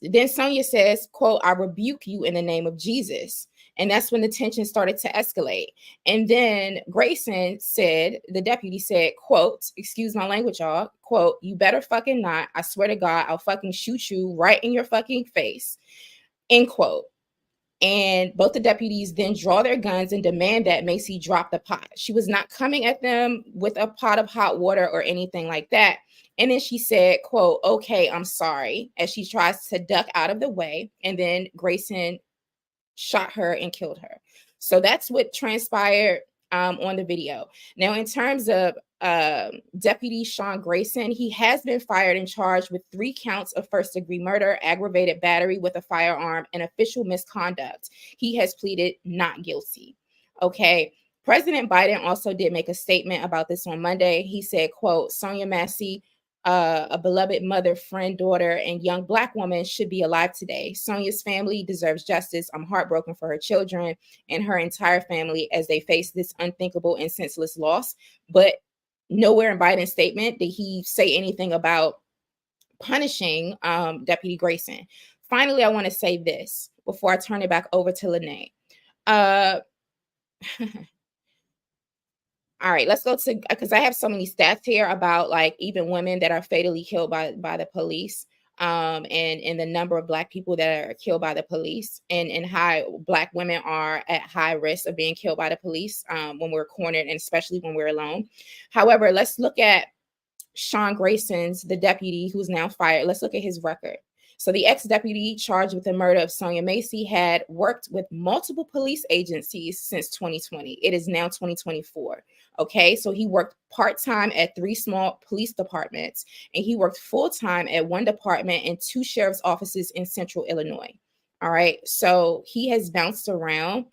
then Sonya says, quote, "I rebuke you in the name of Jesus." And that's when the tension started to escalate. And then Grayson said, the deputy said, quote, "Excuse my language, y'all, quote, "You better fucking not. I swear to God, I'll fucking shoot you right in your fucking face," end quote. And both the deputies then draw their guns and demand that Massey drop the pot. She was not coming at them with a pot of hot water or anything like that. And then she said, quote, "Okay, I'm sorry," as she tries to duck out of the way. And then Grayson shot her and killed her. So that's what transpired on the video. Now, in terms of Deputy Sean Grayson, he has been fired and charged with 3 counts of first-degree murder, aggravated battery with a firearm, and official misconduct. He has pleaded not guilty. Okay. President Biden also did make a statement about this on Monday. He said, quote, "Sonya Massey, a beloved mother, friend, daughter, and young Black woman, should be alive today. Sonya's family deserves justice. I'm heartbroken for her children and her entire family as they face this unthinkable and senseless loss." But nowhere in Biden's statement did he say anything about punishing Deputy Grayson. Finally, I want to say this before I turn it back over to Lene. All right, let's go to, because I have so many stats here about like even women that are fatally killed by the police. and the number of Black people that are killed by the police, and how Black women are at high risk of being killed by the police when we're cornered, and especially when we're alone. However, let's look at Sean Grayson's, the deputy who's now fired. Let's look at his record. So the ex-deputy charged with the murder of Sonya Massey had worked with multiple police agencies since 2020. It is now 2024. Okay, so he worked part-time at 3 small police departments, and he worked full-time at 1 department and 2 sheriff's offices in central Illinois. All right, so he has bounced around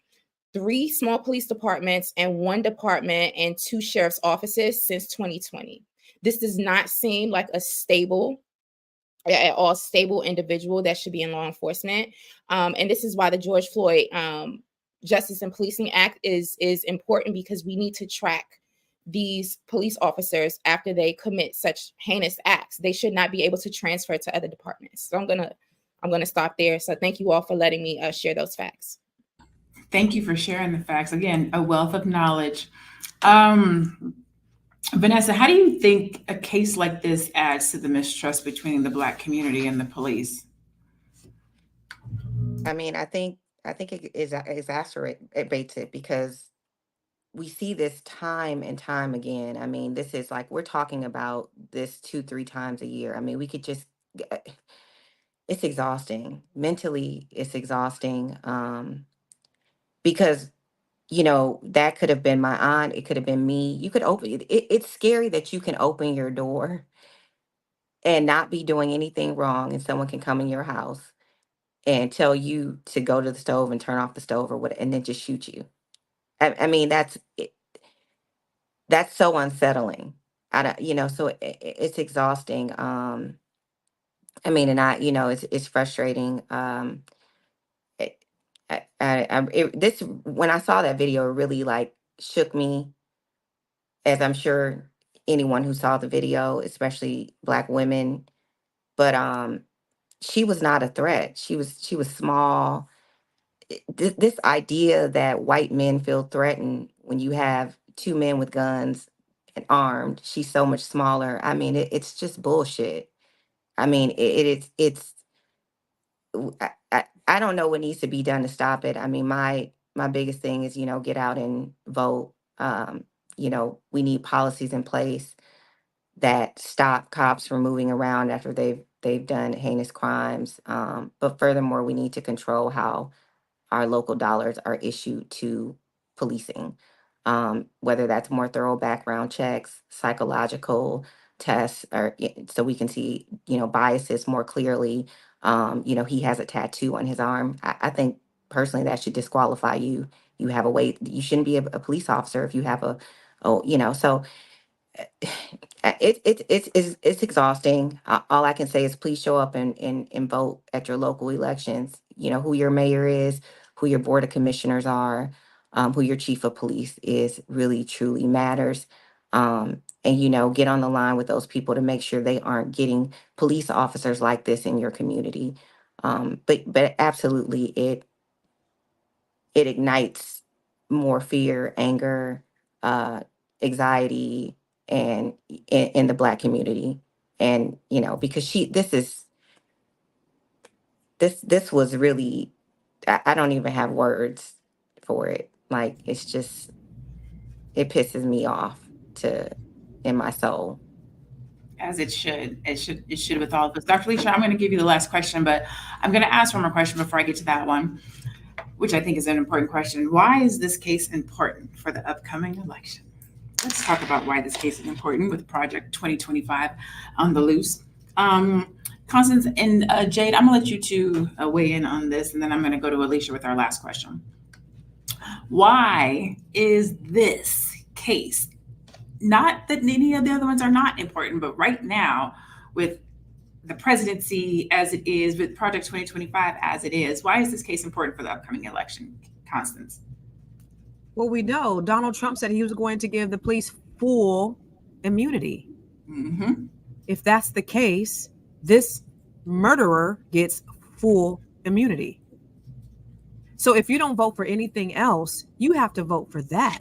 3 small police departments and 1 department and 2 sheriff's offices since 2020. This does not seem like a stable, at all stable individual that should be in law enforcement. And this is why the George Floyd Justice and Policing Act is important, because we need to track these police officers after they commit such heinous acts. They should not be able to transfer to other departments. So I'm gonna stop there. So thank you all for letting me share those facts. Thank you for sharing the facts. Again, a wealth of knowledge. Vanessa, how do you think a case like this adds to the mistrust between the Black community and the police? I mean, I think it exacerbates it, because we see this time and time again. I mean, this is like, we're talking about this 2-3 times a year. I mean, we could just, it's exhausting. Mentally, it's exhausting. Because that could have been my aunt. It could have been me. You could open it. It's scary that you can open your door and not be doing anything wrong, and someone can come in your house and tell you to go to the stove and turn off the stove or what, and then just shoot you. I mean, that's so unsettling. I don't, so it's exhausting. I mean, and it's frustrating. This, when I saw that video, it really like shook me, as I'm sure anyone who saw the video, especially Black women. But she was not a threat. She was small. This idea that white men feel threatened when you have 2 men with guns and armed, she's so much smaller. I mean, it's just bullshit. I mean, it's I don't know what needs to be done to stop it. I mean, my biggest thing is, get out and vote. We need policies in place that stop cops from moving around after they've done heinous crimes. But furthermore, we need to control how our local dollars are issued to policing, whether that's more thorough background checks, psychological tests, or so we can see, biases more clearly. He has a tattoo on his arm. I think personally that should disqualify you. You have a way, you shouldn't be a police officer if you have so it's exhausting. All I can say is please show up and vote at your local elections. Who your mayor is, who your board of commissioners are, who your chief of police is, really truly matters. And get on the line with those people to make sure they aren't getting police officers like this in your community. But absolutely, it ignites more fear, anger, anxiety, and in the Black community. And because this was really, I don't even have words for it. Like, it's just, it pisses me off in my soul. As it should. It should with all of us. Dr. Leisha, I'm going to give you the last question, but I'm going to ask one more question before I get to that one, which I think is an important question. Why is this case important for the upcoming election? Let's talk about why this case is important with Project 2025 on the loose. Constance and Jade, I'm gonna let you two weigh in on this, and then I'm gonna go to Alicia with our last question. Why is this case, not that any of the other ones are not important, but right now with the presidency as it is, with Project 2025 as it is, why is this case important for the upcoming election, Constance? Well, we know Donald Trump said he was going to give the police full immunity. Mm-hmm. If that's the case, this murderer gets full immunity. So if you don't vote for anything else, you have to vote for that,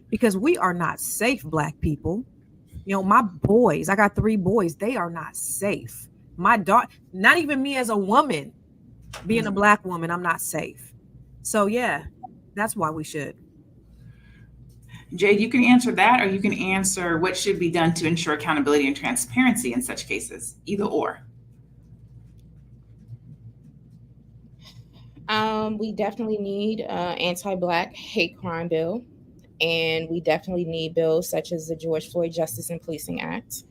because we are not safe, Black people. My boys, I got 3 boys, they are not safe. my daughter, not even me as a woman, being a Black woman, I'm not safe. So yeah, that's why we should. Jade, you can answer that, or you can answer what should be done to ensure accountability and transparency in such cases, either or. We definitely need anti-Black hate crime bill, and we definitely need bills such as the George Floyd Justice and Policing Act.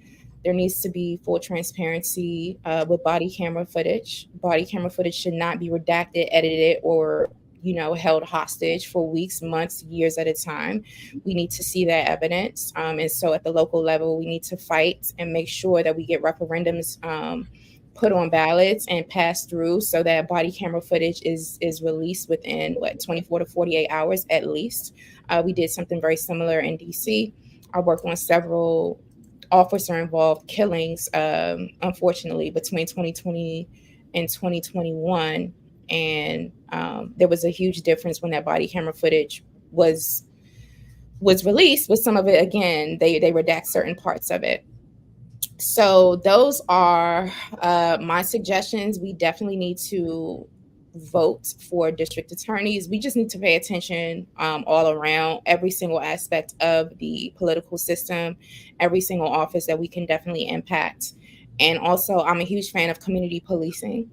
There needs to be full transparency with body camera footage. Body camera footage should not be redacted, edited, or held hostage for weeks, months, years at a time. We need to see that evidence, and so at the local level, we need to fight and make sure that we get referendums put on ballots and passed through so that body camera footage is released within 24 to 48 hours at least. We did something very similar in DC. I worked on several officer involved killings, unfortunately, between 2020 and 2021. And there was a huge difference when that body camera footage was released. With some of it, again, they redact certain parts of it. So those are my suggestions. We definitely need to vote for district attorneys. We just need to pay attention all around every single aspect of the political system, every single office that we can definitely impact. And also, I'm a huge fan of community policing.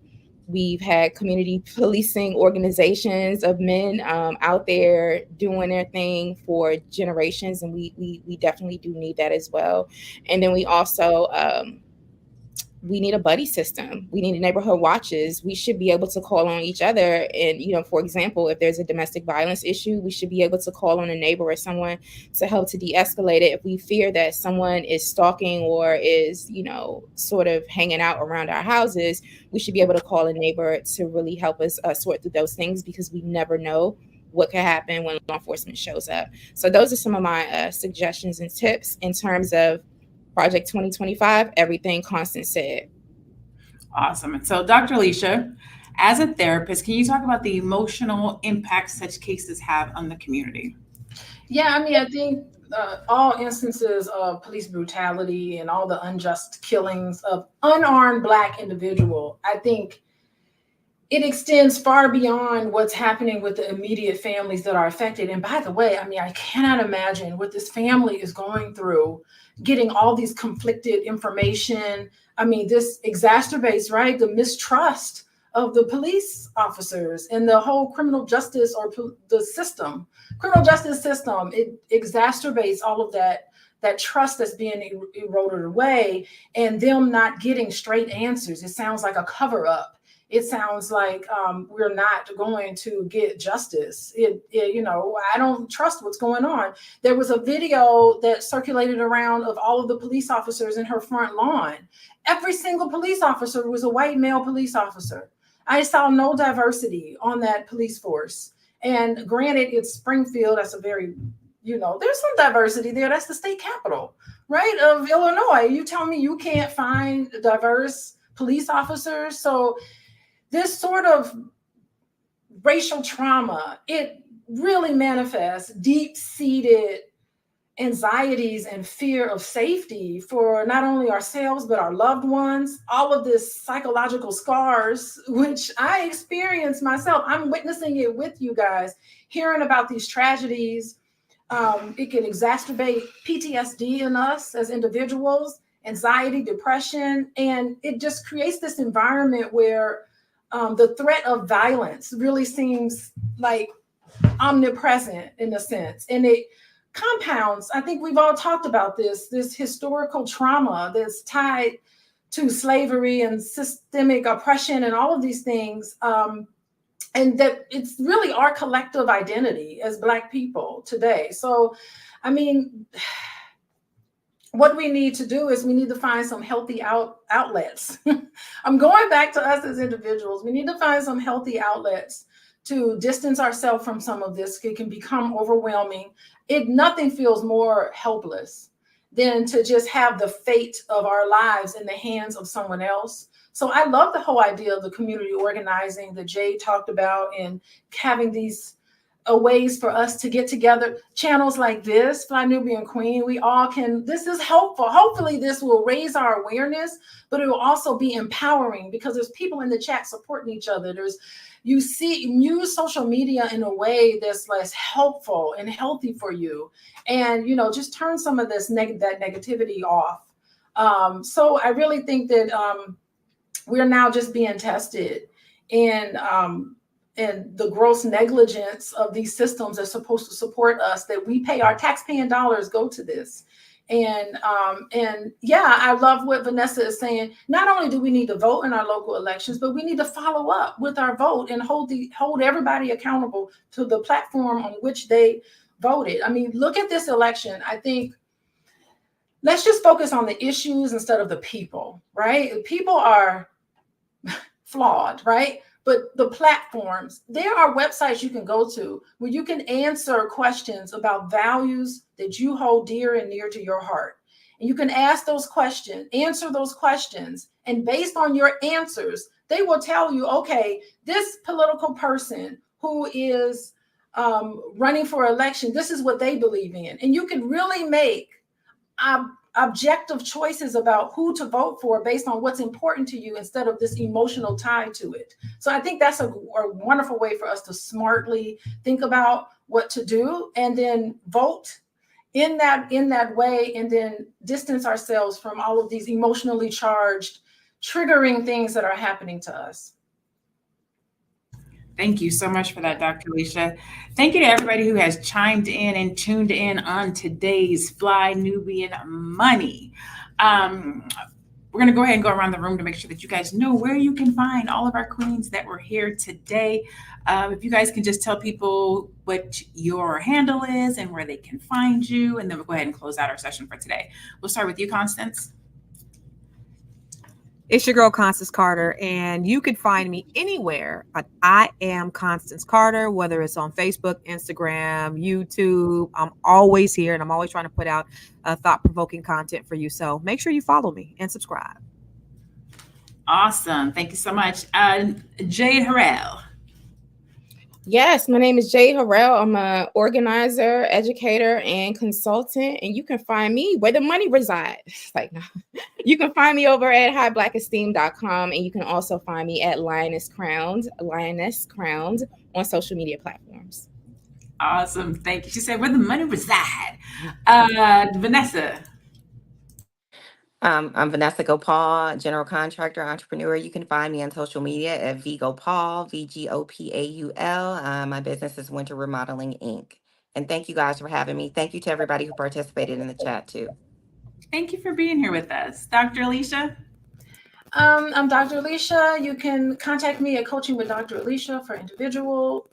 We've had community policing organizations of men out there doing their thing for generations, and we definitely do need that as well. And then we also we need a buddy system. We need neighborhood watches. We should be able to call on each other. And, for example, if there's a domestic violence issue, we should be able to call on a neighbor or someone to help to de-escalate it. If we fear that someone is stalking or is, sort of hanging out around our houses, we should be able to call a neighbor to really help us sort through those things, because we never know what could happen when law enforcement shows up. So those are some of my suggestions and tips in terms of Project 2025, everything Constance said. Awesome. And so, Dr. Alicia, as a therapist, can you talk about the emotional impact such cases have on the community? Yeah, I think all instances of police brutality and all the unjust killings of unarmed Black individual, I think it extends far beyond what's happening with the immediate families that are affected. And by the way, I cannot imagine what this family is going through, getting all these conflicted information. This exacerbates, right, the mistrust of the police officers and the whole criminal justice or the system, criminal justice system. It exacerbates all of that trust that's being eroded away, and them not getting straight answers. It sounds like a cover up. It sounds like we're not going to get justice. I don't trust what's going on. There was a video that circulated around of all of the police officers in her front lawn. Every single police officer was a white male police officer. I saw no diversity on that police force. And granted, it's Springfield. That's a very, there's some diversity there. That's the state capital, right, of Illinois. You tell me you can't find diverse police officers? So this sort of racial trauma, it really manifests deep-seated anxieties and fear of safety for not only ourselves, but our loved ones. All of this psychological scars, which I experience myself. I'm witnessing it with you guys, hearing about these tragedies. It can exacerbate PTSD in us as individuals, anxiety, depression, and it just creates this environment where the threat of violence really seems like omnipresent in a sense. And it compounds, I think we've all talked about this historical trauma that's tied to slavery and systemic oppression and all of these things. And that it's really our collective identity as Black people today. So, what we need to do is we need to find some healthy outlets. I'm going back to us as individuals. We need to find some healthy outlets to distance ourselves from some of this. It can become overwhelming. Nothing feels more helpless than to just have the fate of our lives in the hands of someone else. So I love the whole idea of the community organizing that Jay talked about, and having these ways for us to get together. Channels like this, Fly Nubian Queen, we all can, this is helpful. Hopefully this will raise our awareness, but it will also be empowering because there's people in the chat supporting each other. Use social media in a way that's less helpful and healthy for you. And, just turn some of this that negativity off. So I really think that we're now just being tested in and the gross negligence of these systems are supposed to support us, that we pay our tax-paying dollars go to this. And yeah, I love what Vanessa is saying. Not only do we need to vote in our local elections, but we need to follow up with our vote and hold everybody accountable to the platform on which they voted. I mean, look at this election. I think let's just focus on the issues instead of the people, right? People are flawed, right? But the platforms, there are websites you can go to where you can answer questions about values that you hold dear and near to your heart. And you can ask those questions, answer those questions. And based on your answers, they will tell you, okay, this political person who is running for election, this is what they believe in. And you can really make objective choices about who to vote for based on what's important to you instead of this emotional tie to it. So I think that's a wonderful way for us to smartly think about what to do and then vote in that way, and then distance ourselves from all of these emotionally charged, triggering things that are happening to us. Thank you so much for that, Dr. Alicia. Thank you to everybody who has chimed in and tuned in on today's Fly Nubian Money. We're going to go ahead and go around the room to make sure that you guys know where you can find all of our queens that were here today. If you guys can just tell people what your handle is and where they can find you, and then we'll go ahead and close out our session for today. We'll start with you, Constance. It's your girl, Constance Carter, and you can find me anywhere at I Am Constance Carter, whether it's on Facebook, Instagram, YouTube. I'm always here, and I'm always trying to put out thought-provoking content for you. So make sure you follow me and subscribe. Awesome. Thank you so much. Jade Harrell. Yes, my name is Jade Harrell. I'm an organizer, educator, and consultant, and you can find me where the money resides. You can find me over at highblackesteem.com, and you can also find me at Lioness Crowned on social media platforms. Awesome. Thank you. She said, where the money reside. Vanessa. I'm Vanessa Gopal, general contractor, entrepreneur. You can find me on social media at VGopal, VGOPAUL. My business is Winter Remodeling, Inc. And thank you guys for having me. Thank you to everybody who participated in the chat too. Thank you for being here with us. Dr. Alicia? I'm Dr. Alicia. You can contact me at Coaching with Dr. Alicia for individual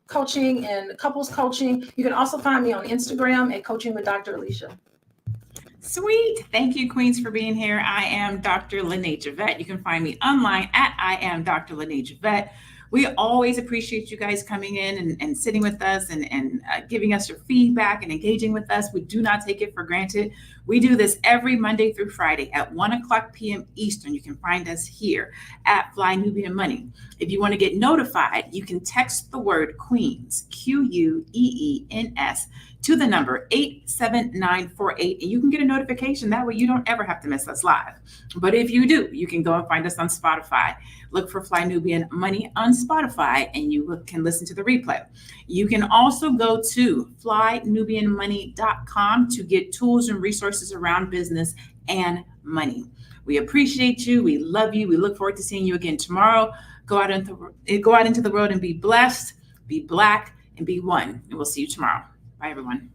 coaching and couples coaching. You can also find me on Instagram at Coaching with Dr. Alicia. Sweet. Thank you, queens, for being here. I am Dr. Lene Javette. You can find me online at I am Dr. Lene Javette. We always appreciate you guys coming in and sitting with us and giving us your feedback and engaging with us. We do not take it for granted. We do this every Monday through Friday at 1:00 p.m. Eastern. You can find us here at Fly Nubian Money. If you want to get notified, you can text the word Queens, QUEENS, to the number 87948, and you can get a notification. That way you don't ever have to miss us live. But if you do, you can go and find us on Spotify. Look for Fly Nubian Money on Spotify, and you can listen to the replay. You can also go to flynubianmoney.com to get tools and resources around business and money. We appreciate you. We love you. We look forward to seeing you again tomorrow. Go out into the world and be blessed, be Black, and be one. And we'll see you tomorrow. Bye, everyone.